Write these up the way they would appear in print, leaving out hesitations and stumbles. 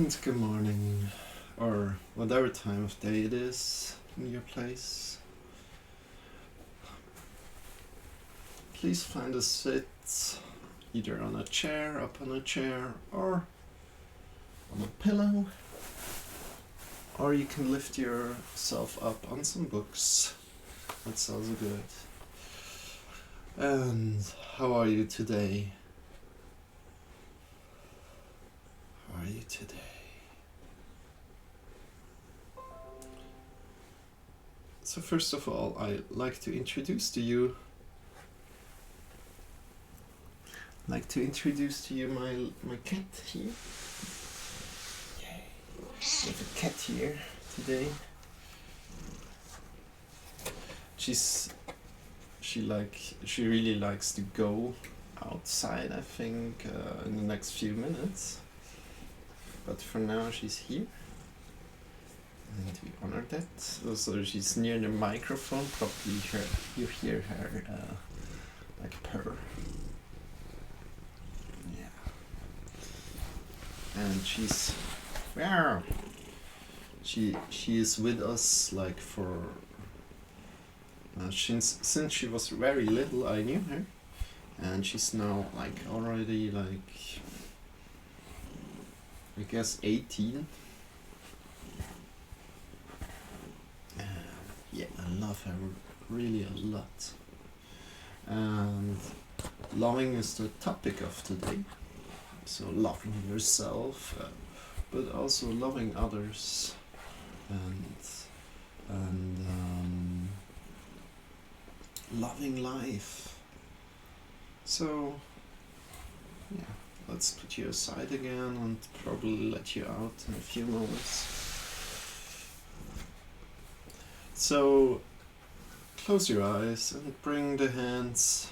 And good morning, or whatever time of day it is in your place. Please find a sit, either on a chair, up on a chair, or on a pillow. Or you can lift yourself up on some books. That's also good. And how are you today? How are you today? So first of all, I'd like to introduce to you my cat here. Yay. We have a cat here today. She really likes to go outside, I think, in the next few minutes. But for now she's here. And we honor that. Also, she's near the microphone. Probably you hear her like purr. Yeah. And she's she is with us like for since she was very little. I knew her, and she's now like already like I guess 18. Yeah, I love her really a lot. And loving is the topic of today. So loving yourself, but also loving others, and loving life. So yeah, let's put you aside again and probably let you out in a few moments. So close your eyes and bring the hands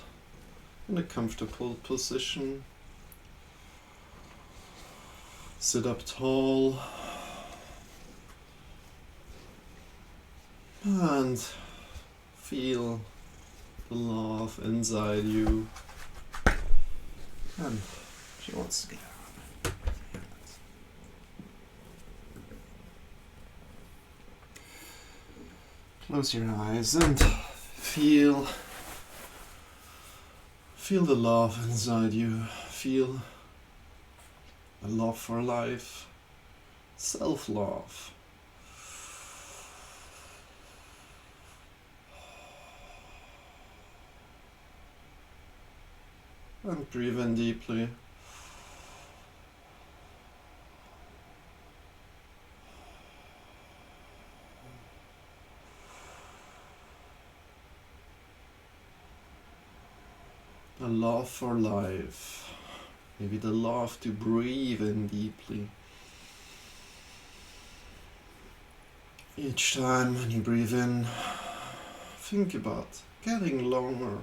in a comfortable position. Sit up tall and feel the love inside you. And she wants to get out. Close your eyes and feel the love inside you. Feel a love for life, self-love. And breathe in deeply. The love for life. Maybe the love to breathe in deeply. Each time when you breathe in, think about getting longer,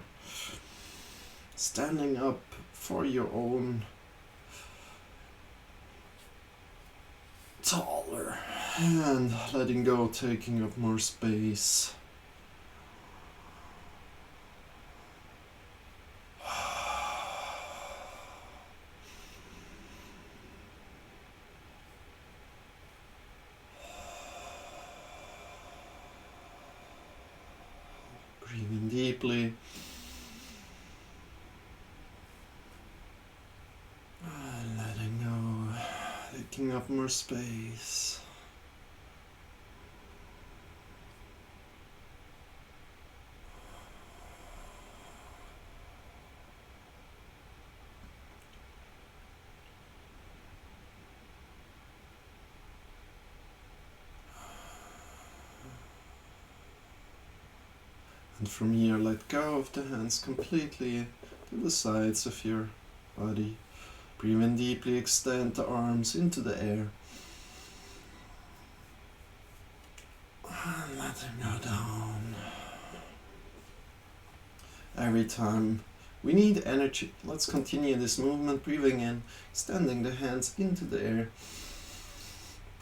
standing up for your own, taller, and letting go, taking up more space. Breathing deeply. And letting go, taking up more space. And from here, let go of the hands completely to the sides of your body. Breathe in deeply, extend the arms into the air. And let them go down. Every time we need energy. Let's continue this movement, breathing in, extending the hands into the air.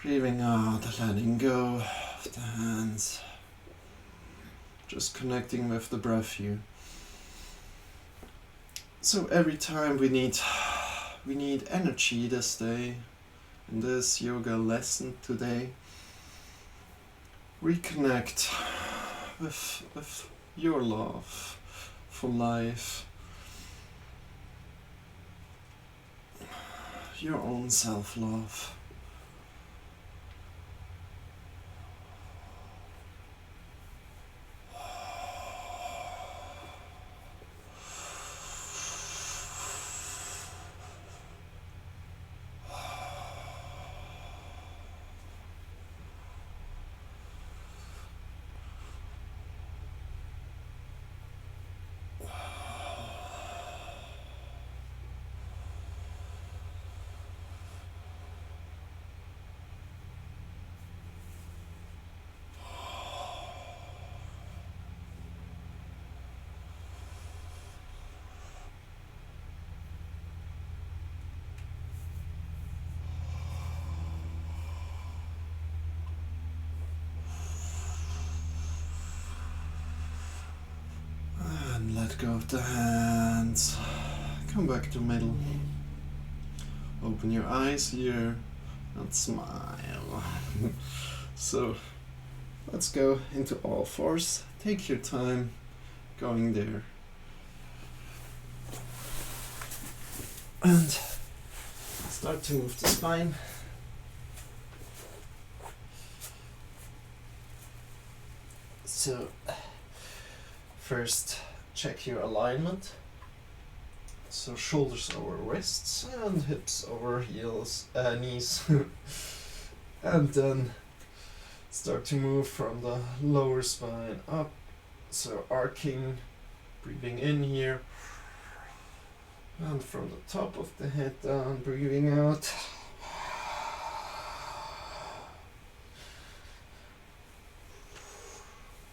Breathing out, letting go of the hands. Just connecting with the breath here. So every time we need energy this day, In this yoga lesson today, reconnect with your love for life, your own self-love. And let go of the hands. Come back to middle. Open your eyes here and smile. So let's go into all fours. Take your time going there. And start to move the spine. So first check your alignment. So shoulders over wrists and hips over heels, knees. And then start to move from the lower spine up. So arcing, breathing in here. And from the top of the head down, breathing out.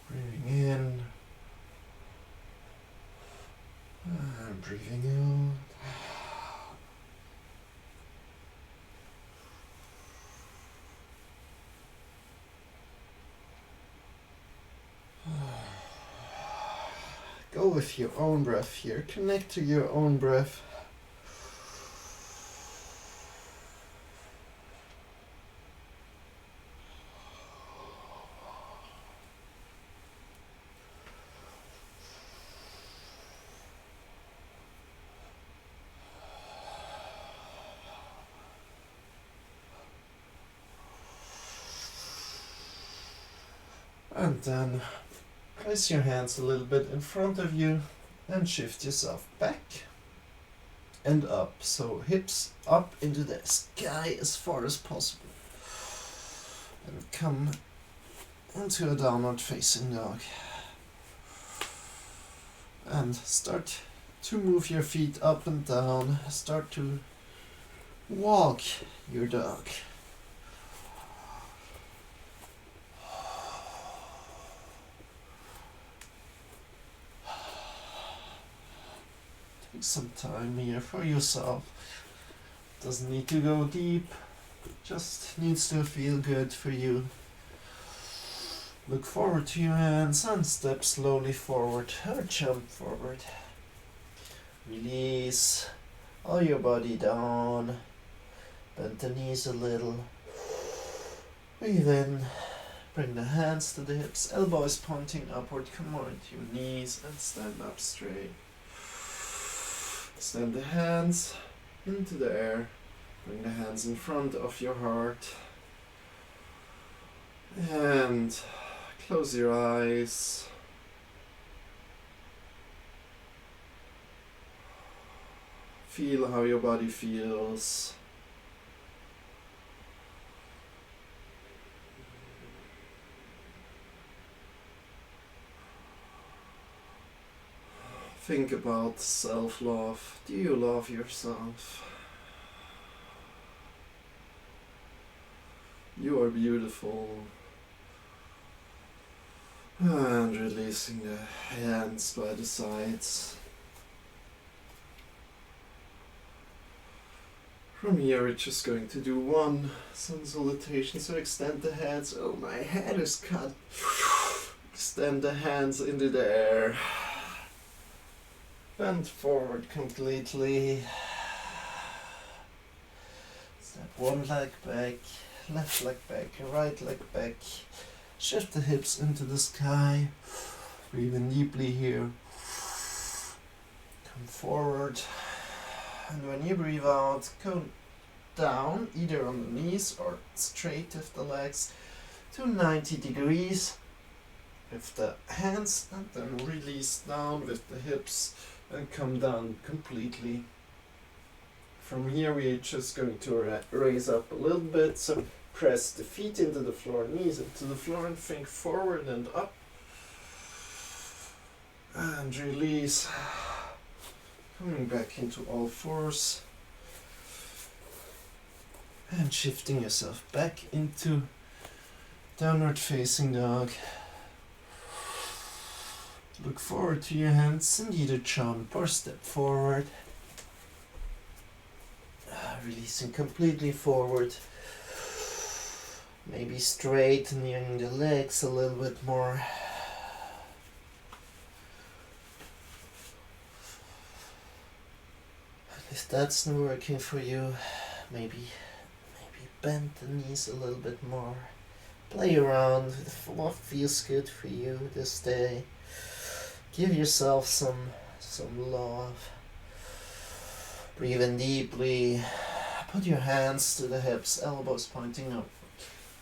Breathing in. And breathing out. Go with your own breath here. Connect to your own breath. And then place your hands a little bit in front of you and shift yourself back and up. So hips up into the sky as far as possible. And come into a downward facing dog. And start to move your feet up and down. Start to walk your dog. Take some time here for yourself. Doesn't need to go deep, just needs to feel good for you. Look forward to your hands and step slowly forward or jump forward. Release all your body down. Bend the knees a little. Breathe in. Bring the hands to the hips. Elbows pointing upward. Come on to your knees and stand up straight. Stand the hands into the air. Bring the hands in front of your heart. And close your eyes. Feel how your body feels. Think about self-love. Do you love yourself? You are beautiful. And releasing the hands by the sides. From here we're just going to do one sun salutation. So extend the hands. Oh, my head is cut. Extend the hands into the air. Bend forward completely. Step One leg back, left leg back, right leg back. Shift the hips into the sky. Breathe in deeply here. Come forward. And when you breathe out, go down, either on the knees or straight with the legs to 90 degrees with the hands, and then release down with the hips and come down completely. From here we're just going to raise up a little bit, so press the feet into the floor, knees into the floor, and think forward and up. And release. Coming back into all fours. And shifting yourself back into downward facing dog. Look forward to your hands and either jump or step forward. Releasing completely forward. Maybe straightening the legs a little bit more. If that's not working for you, maybe bend the knees a little bit more. Play around with what feels good for you this day. Give yourself some love. Breathe in deeply. Put your hands to the hips, elbows pointing up.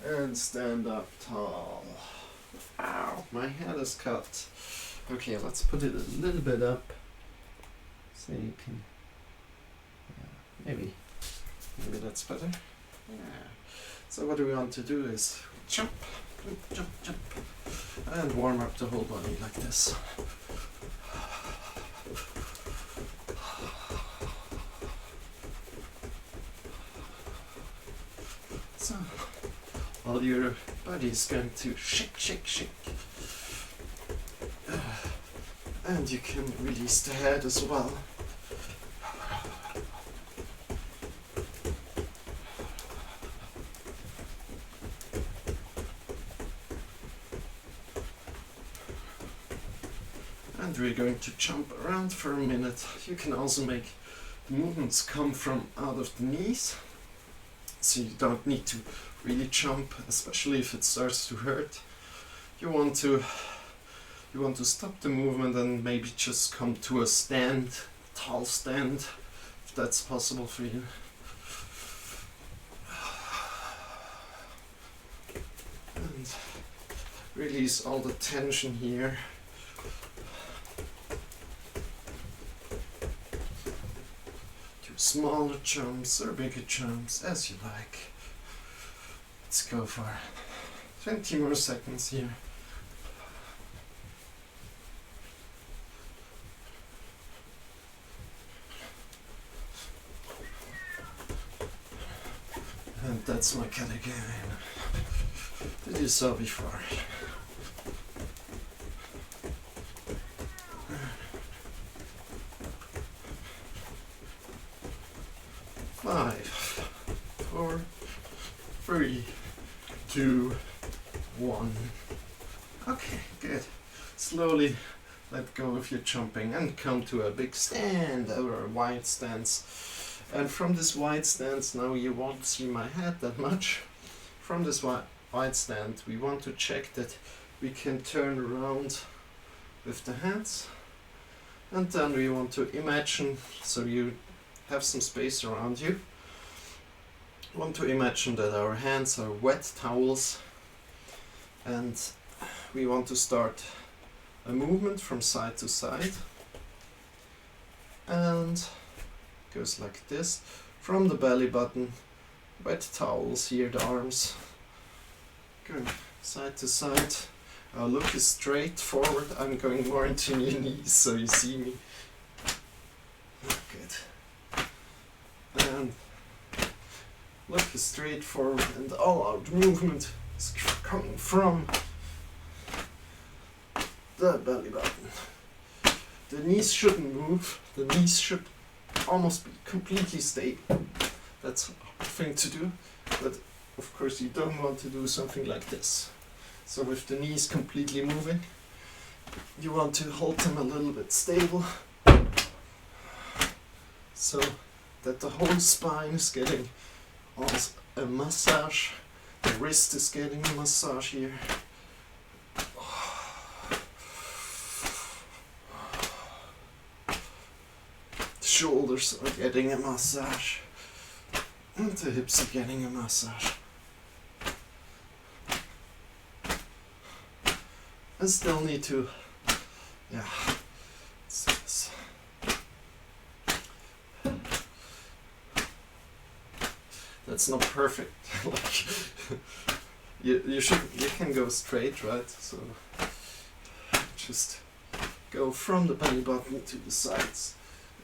And stand up tall. Ow, my head is cut. Okay, let's put it a little bit up. So you can... maybe that's better. Yeah. So what we want to do is jump, jump, jump. And warm up the whole body like this. So, while your body is going to shake, shake, shake. And you can release the head as well. And we're going to jump around for a minute. You can also make the movements come from out of the knees. So you don't need to really jump, especially if it starts to hurt. You want to stop the movement and maybe just come to a stand, tall stand, if that's possible for you. And release all the tension here. Smaller jumps or bigger jumps, as you like. Let's go for 20 more seconds here. And that's my cat again. Did you saw before? Five, 4, 3, 2, 1. Okay, good. Slowly let go of your jumping and come to a big stand or a wide stance. And from this wide stance, now you won't see my head that much. From this wide stand, we want to check that we can turn around with the hands. And then we want to imagine, so you have some space around you. Want to imagine that our hands are wet towels, and we want to start a movement from side to side, and goes like this from the belly button. Wet towels here, the arms going side to side. Our look is straight forward. I'm going more into your knees so you see me. Good. And look straight forward, and all our movement is coming from the belly button. The knees shouldn't move. The knees should almost be completely stable. That's a thing to do, but of course you don't want to do something like this. So with the knees completely moving, you want to hold them a little bit stable, so that the whole spine is getting Also a massage. The wrist is getting a massage here. The shoulders are getting a massage. And the hips are getting a massage. I still need to, yeah, let's do this. That's not perfect. Like, you can go straight, right? So just go from the belly button to the sides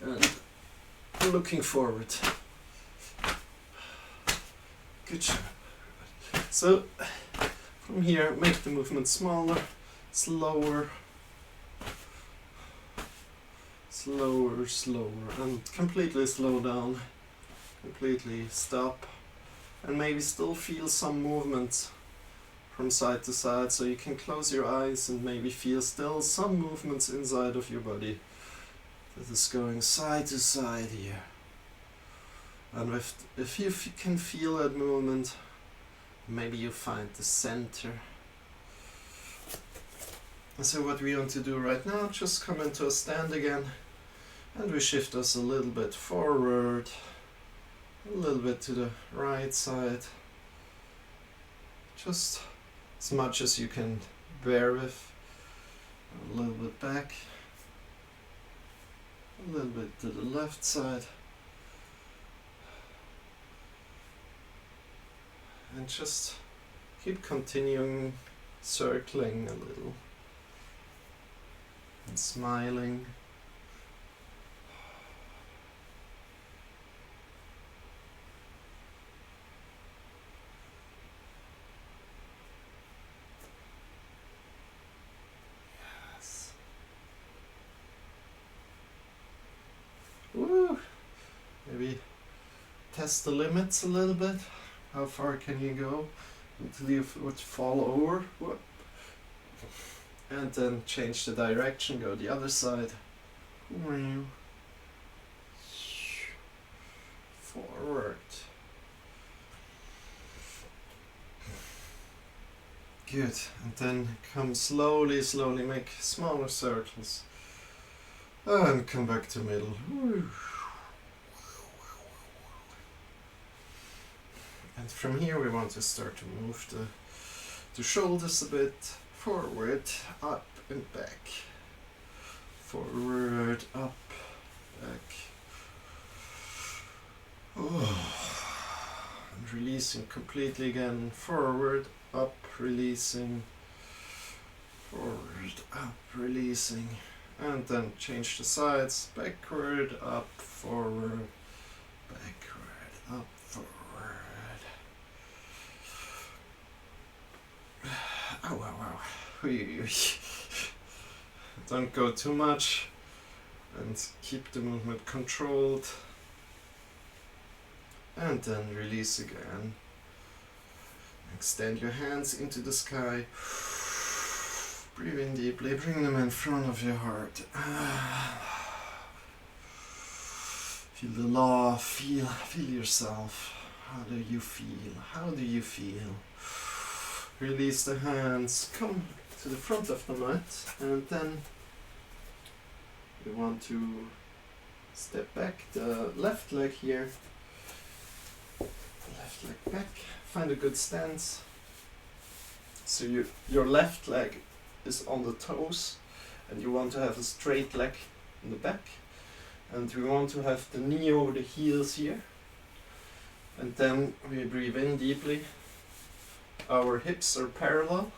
and looking forward. Good job. So from here, make the movement smaller, slower, slower, slower, and completely slow down. Completely stop, and maybe still feel some movement from side to side, so you can close your eyes and maybe feel still some movements inside of your body that is going side to side here. And if you can feel that movement, maybe you find the center. And so what we want to do right now, just come into a stand again, and we shift us a little bit forward, a little bit to the right side, just as much as you can bear with, a little bit back, a little bit to the left side, and just keep continuing circling a little and smiling. Woo! Maybe test the limits a little bit. How far can you go until you would fall over? Whoop. And then change the direction, go the other side. Forward. Good. And then come slowly, slowly, make smaller circles. And come back to middle. And from here we want to start to move the shoulders a bit forward, up and back. Forward, up, back. And releasing completely again. Forward, up, releasing. Forward, up, releasing. And then change the sides, backward, up, forward, backward, up, forward. Oh, wow, wow. Don't go too much, and keep the movement controlled. And then release again. Extend your hands into the sky. Breathe in deeply, bring them in front of your heart. Feel the law, feel yourself. How do you feel? How do you feel? Release the hands, come to the front of the mat, and then we want to step back the left leg here. Left leg back, find a good stance. So your left leg is on the toes, and you want to have a straight leg in the back, and we want to have the knee over the heels here, and then we breathe in deeply. Our hips are parallel.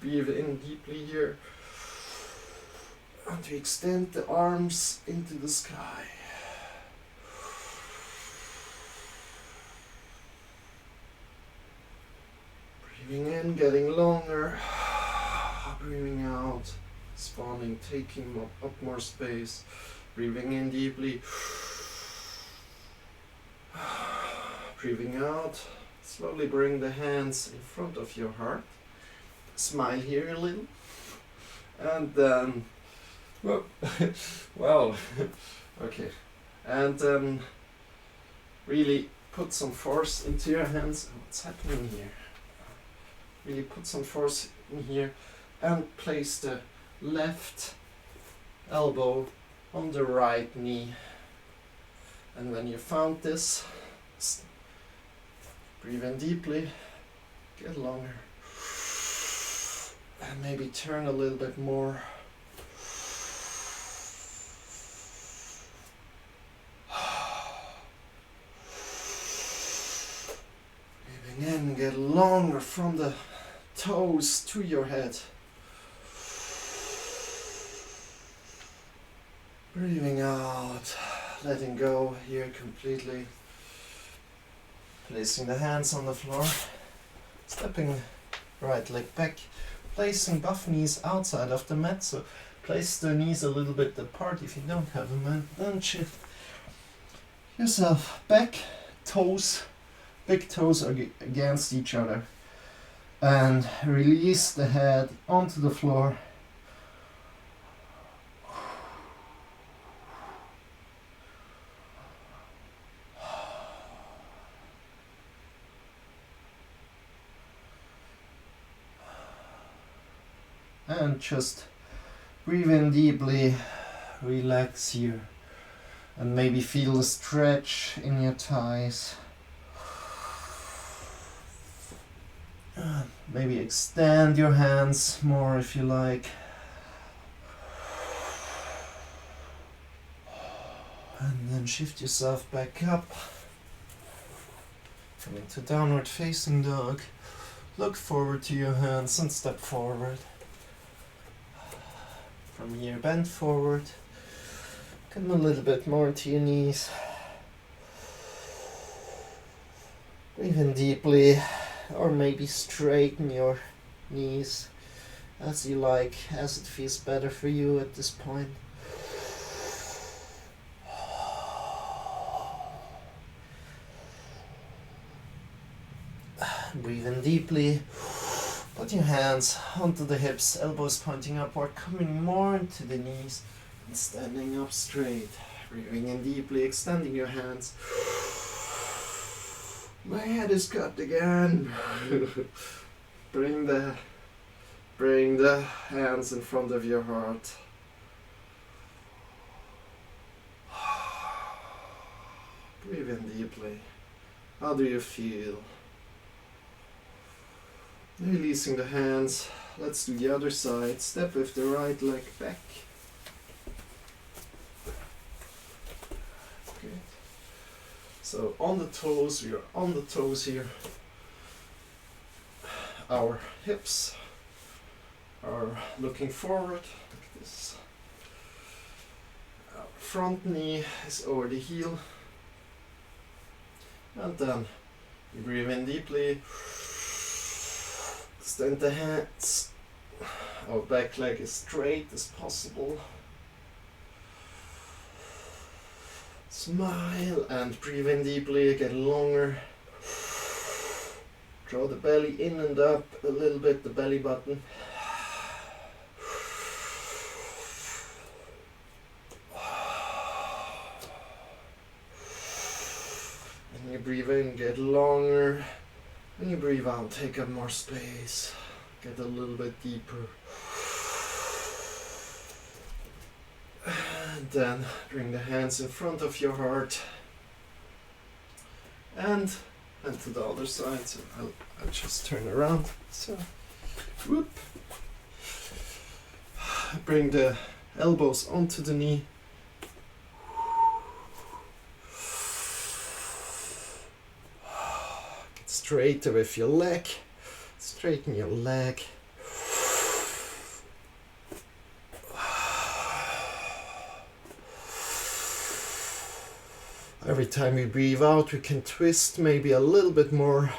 Breathe in deeply here, and we extend the arms into the sky. Breathing in, getting longer. Breathing out, spawning, taking up more space. Breathing in deeply. Breathing out. Slowly bring the hands in front of your heart. Smile here a little. And then, wow. Okay. And then really put some force into your hands. What's happening here? Really put some force in here and place the left elbow on the right knee. And when you found this, breathe in deeply, get longer, and maybe turn a little bit more. Breathing in, get longer from the toes to your head. Breathing out, letting go here completely. Placing the hands on the floor, stepping right leg back, placing both knees outside of the mat, so place the knees a little bit apart if you don't have a mat, then shift yourself back, toes, big toes are against each other, and release the head onto the floor. And just breathe in deeply, relax here, and maybe feel the stretch in your thighs. Maybe extend your hands more if you like. And then shift yourself back up. Come into downward facing dog. Look forward to your hands and step forward. From here, bend forward. Come a little bit more to your knees. Breathe in deeply, or maybe straighten your knees as you like, as it feels better for you at this point. Breathe in deeply. Put your hands onto the hips, elbows pointing upward, coming more into the knees and standing up straight. Breathing in deeply, extending your hands. My head is cut again. Bring the hands in front of your heart. Breathe in deeply. How do you feel? Releasing the hands. Let's do the other side. Step with the right leg back. Good. So on the toes, we are on the toes here. Our hips are looking forward like this. Our front knee is over the heel. And then you breathe in deeply. Extend the hands. Our back leg as straight as possible. Smile and breathe in deeply, get longer. Draw the belly in and up a little bit, the belly button. And you breathe in, get longer. When you breathe out, take up more space. Get a little bit deeper. And then bring the hands in front of your heart. And to the other side. So I'll just turn around. So, whoop. Bring the elbows onto the knee. Straighter with your leg, straighten your leg. Every time we breathe out, we can twist maybe a little bit more.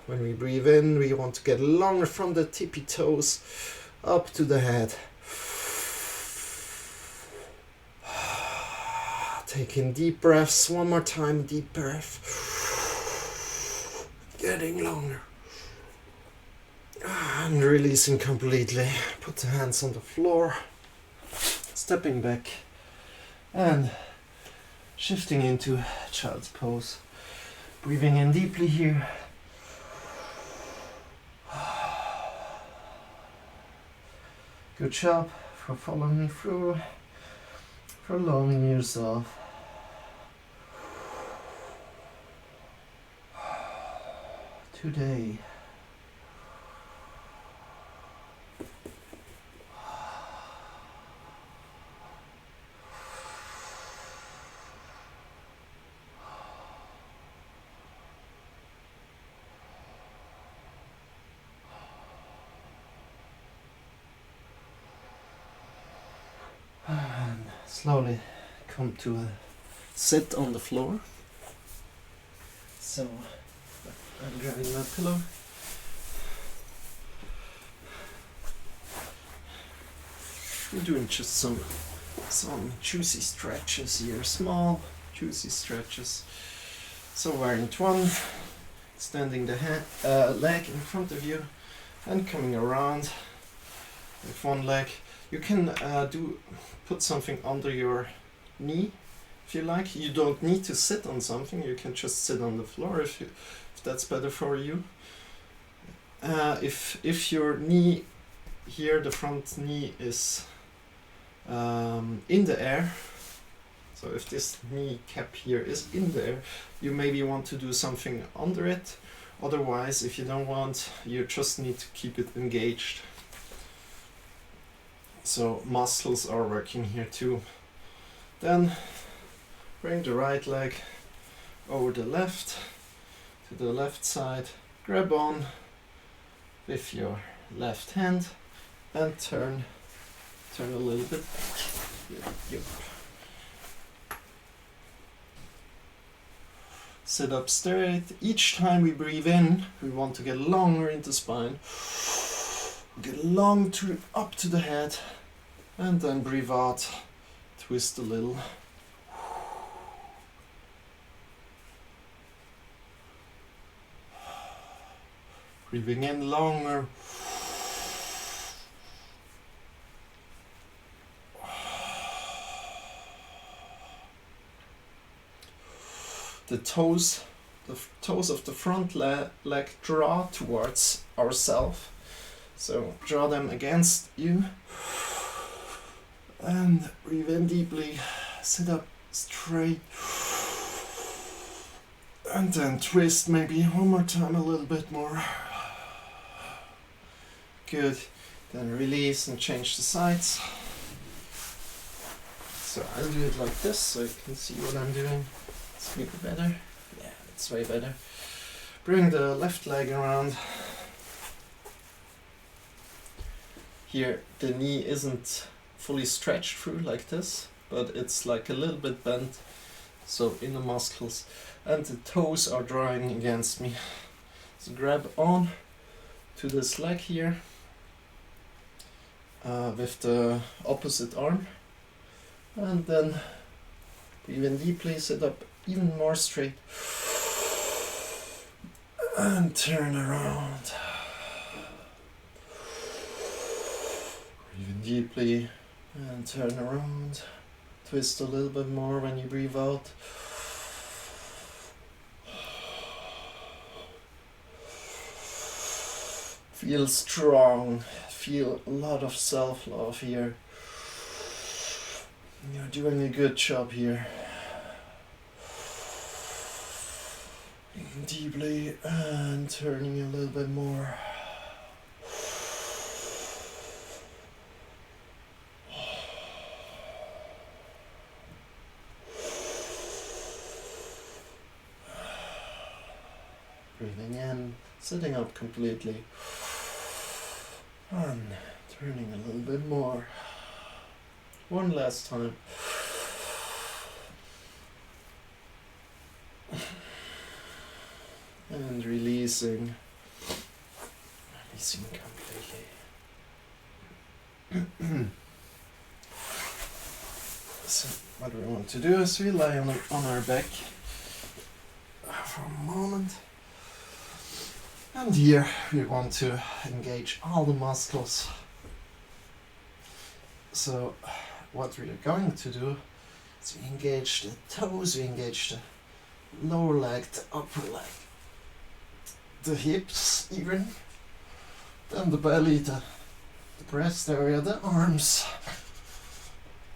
When we breathe in, we want to get longer from the tippy toes up to the head. Take in deep breaths, one more time, deep breath. Getting longer. And releasing completely. Put the hands on the floor. Stepping back. And Shifting into child's pose. Breathing in deeply here. Good job for following me through, for allowing yourself today. And slowly come to a sit on the floor. So I'm grabbing my pillow. I'm doing just some juicy stretches here, small juicy stretches. So variant one, extending the leg in front of you and coming around with one leg. You can put something under your knee if you like. You don't need to sit on something, you can just sit on the floor if that's better for you. If your knee here, the front knee is in the air, so if this knee cap here is in the air, you maybe want to do something under it. Otherwise, if you don't want, you just need to keep it engaged. So muscles are working here too. Then bring the right leg over the left to the left side, grab on with your left hand and turn a little bit back. Yep. Sit up straight. Each time we breathe in, we want to get longer into spine. Get long up to the head, and then breathe out, twist a little. Breathing in longer. The toes of the front leg draw towards ourselves. So draw them against you and breathe in deeply, sit up straight and then twist maybe one more time, a little bit more. Good. Then release and change the sides. So I'll do it like this so you can see what I'm doing. It's maybe better. Yeah, it's way better. Bring the left leg around. Here the knee isn't fully stretched through like this, but it's like a little bit bent, so in the muscles, and the toes are drawing against me. So grab on to this leg here with the opposite arm, and then breathe in deeply, sit up even more straight and turn around. Breathe in deeply and turn around. Twist a little bit more when you breathe out. Feel strong. Feel a lot of self-love here. You're doing a good job here. Breathing deeply and turning a little bit more. Breathing in, sitting up completely, and turning a little bit more. One last time. And releasing completely. So what we want to do is we lie on our back for a moment. And here we want to engage all the muscles. So what we are going to do So we engage the toes, we engage the lower leg, the upper leg, the hips even, then the belly, the breast area, the arms,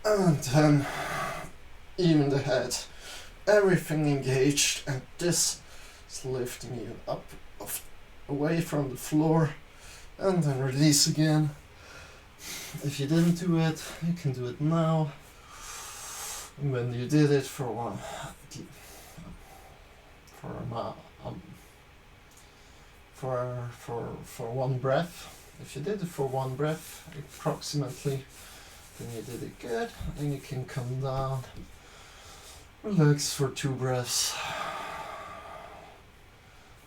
and then even the head. Everything engaged, and this is lifting you up, away from the floor, and then release again. If you didn't do it, you can do it now. And when you did it for one, for one breath, if you did it for one breath, approximately, then you did it good, and you can come down, relax for 2 breaths,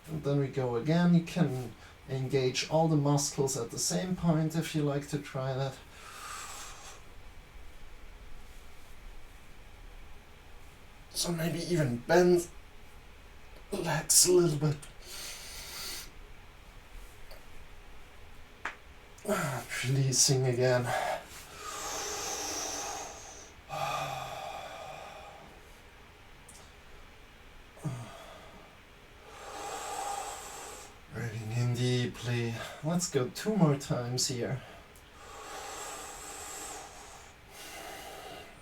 and then we go again. You can engage all the muscles at the same point if you like to try that. So maybe even bend legs a little bit. Releasing again. Breathing in deeply. Let's go 2 more times here.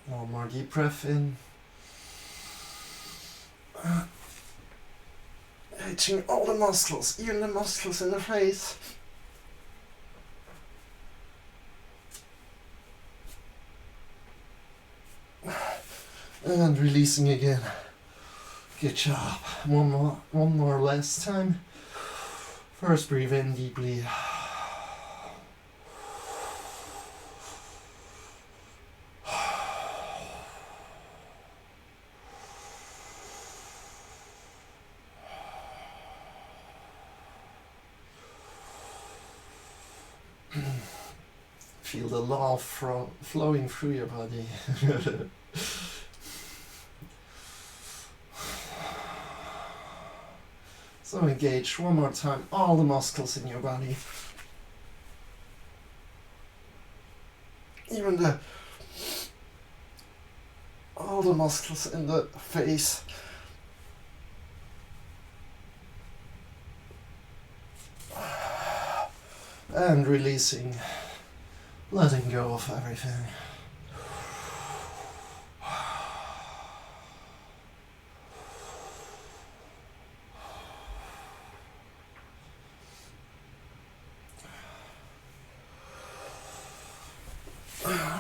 One more deep breath in. Engaging all the muscles, even the muscles in the face. And releasing again. Good job. One more last time. First, breathe in deeply. Feel the love flowing through your body. So engage one more time all the muscles in your body. Even all the muscles in the face. And releasing, letting go of everything.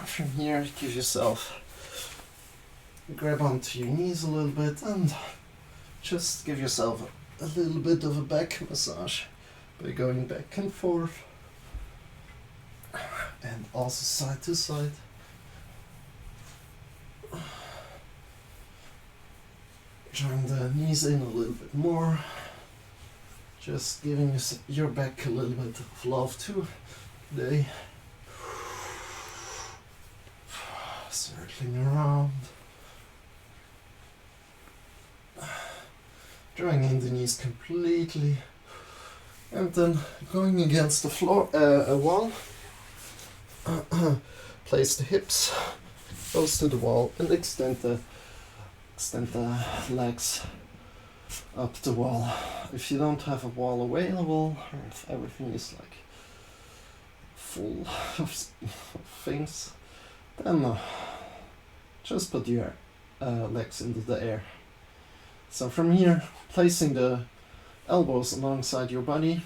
From here, give yourself, grab onto your knees a little bit and just give yourself a little bit of a back massage by going back and forth and also side to side. Drawing the knees in a little bit more, just giving your back a little bit of love too today. Circling around, drawing in the knees completely, and then going against the floor, a wall. Place the hips close to the wall and extend the legs up the wall. If you don't have a wall available, or if everything is like full of things, then just put your legs into the air. So from here, placing the elbows alongside your body,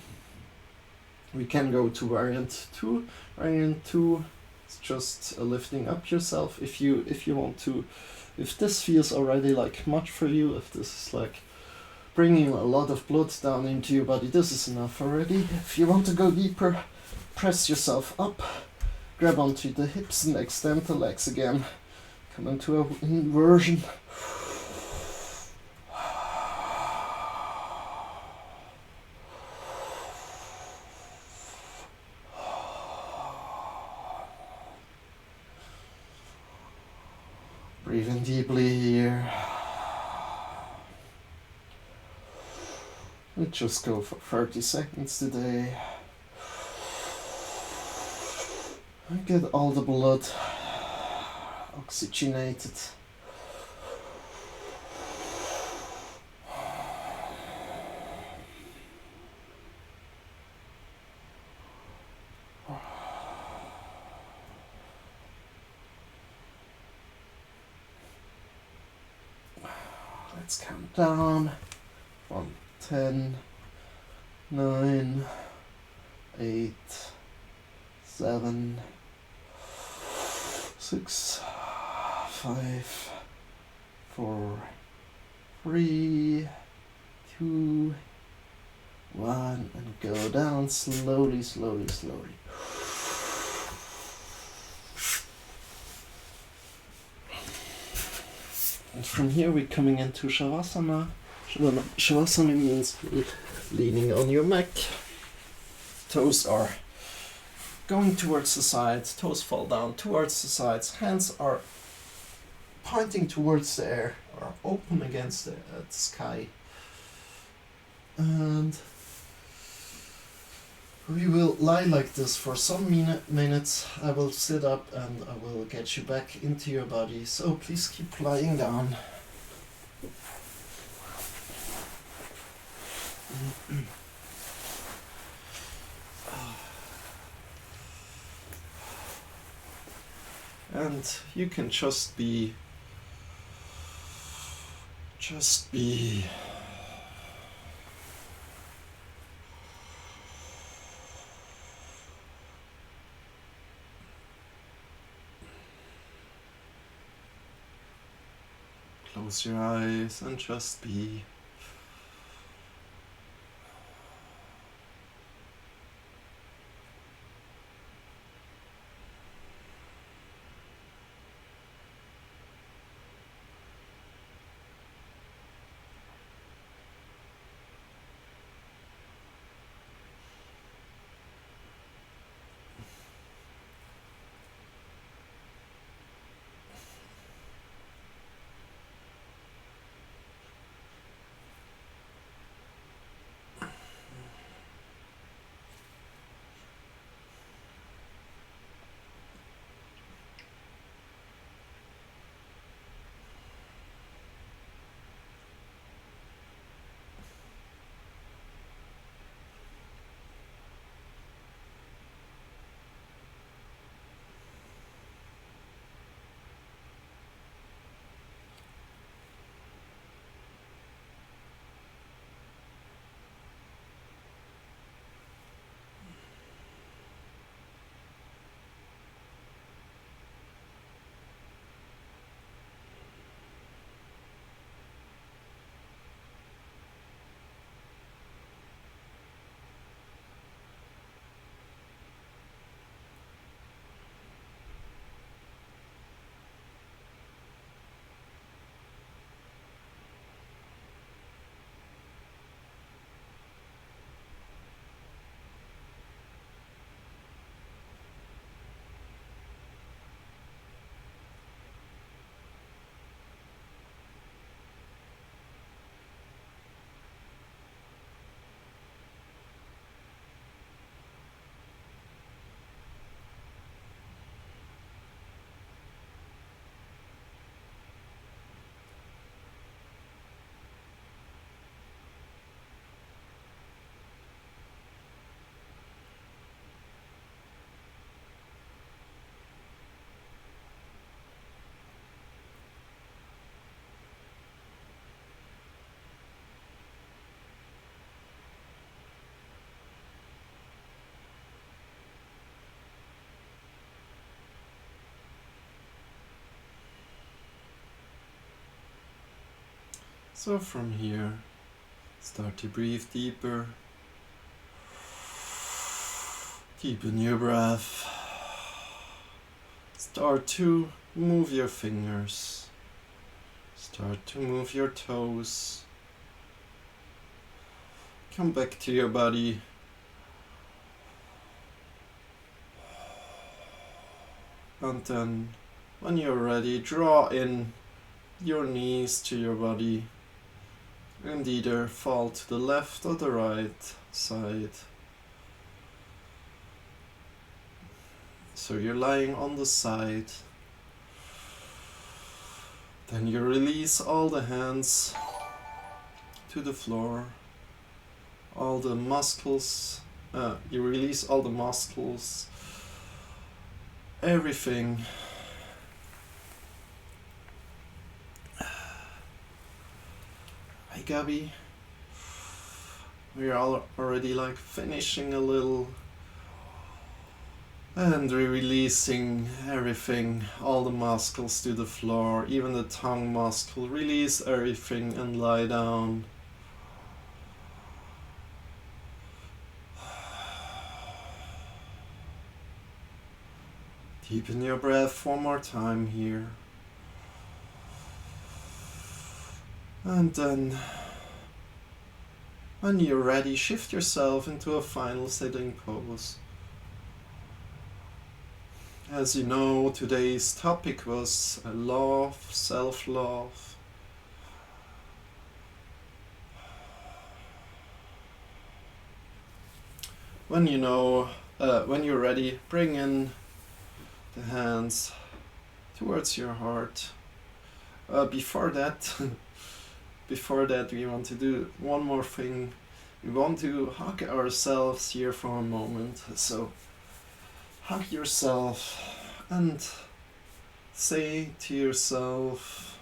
we can go to variant 2. Variant 2 is just lifting up yourself if you want to. If this feels already like much for you, if this is like bringing a lot of blood down into your body, this is enough already. If you want to go deeper, press yourself up. Grab onto the hips and extend the legs again. Come into an inversion. Breathing deeply here. We just go for 30 seconds today. Get all the blood oxygenated let's count down. 1, 10, 9, 8, 7, 6, 5, 4, 3, 2, 1, and go down slowly, slowly, slowly. And from here we're coming into Shavasana. Shavasana means leaning on your mat. Toes are going towards the sides, toes fall down towards the sides, hands are pointing towards the air, or open against the sky. And we will lie like this for some minutes. I will sit up and I will get you back into your body, so please keep lying down. And you can just be close your eyes and just be. So from here, start to breathe deeper. Deepen your breath. Start to move your fingers. Start to move your toes. Come back to your body. And then, when you're ready, draw in your knees to your body. And either fall to the left or the right side. So you're lying on the side. Then you release all the hands to the floor. All the muscles, you release all the muscles. Everything. Hi Gabby. We're all already like finishing a little and releasing everything, all the muscles to the floor, even the tongue muscle. Release everything and lie down. Deepen your breath one more time here. And then, when you're ready, shift yourself into a final sitting pose. As you know, today's topic was love, self-love. When when you're ready, bring in the hands towards your heart. Before that, we want to do one more thing. We want to hug ourselves here for a moment. So hug yourself and say to yourself,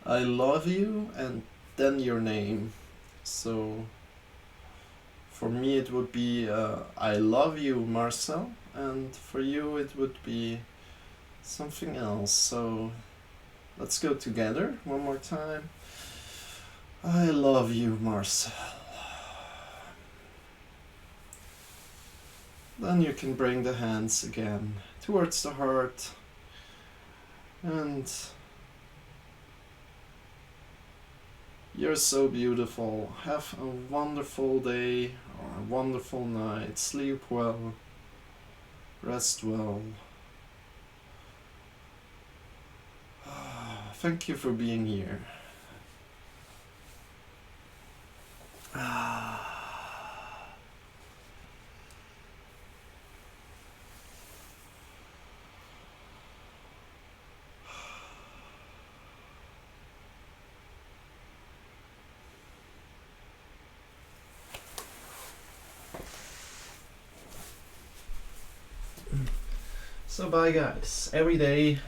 I love you, and then your name. So for me it would be I love you, Marcel, and for you it would be something else. So let's go together one more time. I love you, Marcel. Then you can bring the hands again towards the heart and you're so beautiful. Have a wonderful day or a wonderful night. Sleep well. Rest well. Thank you for being here. So bye guys. Every day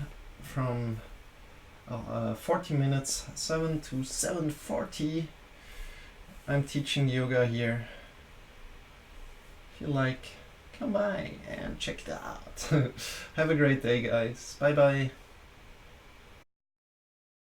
from 40 minutes, 7 to 7:40, I'm teaching yoga here. If you like, come by and check it out. Have a great day guys. Bye bye.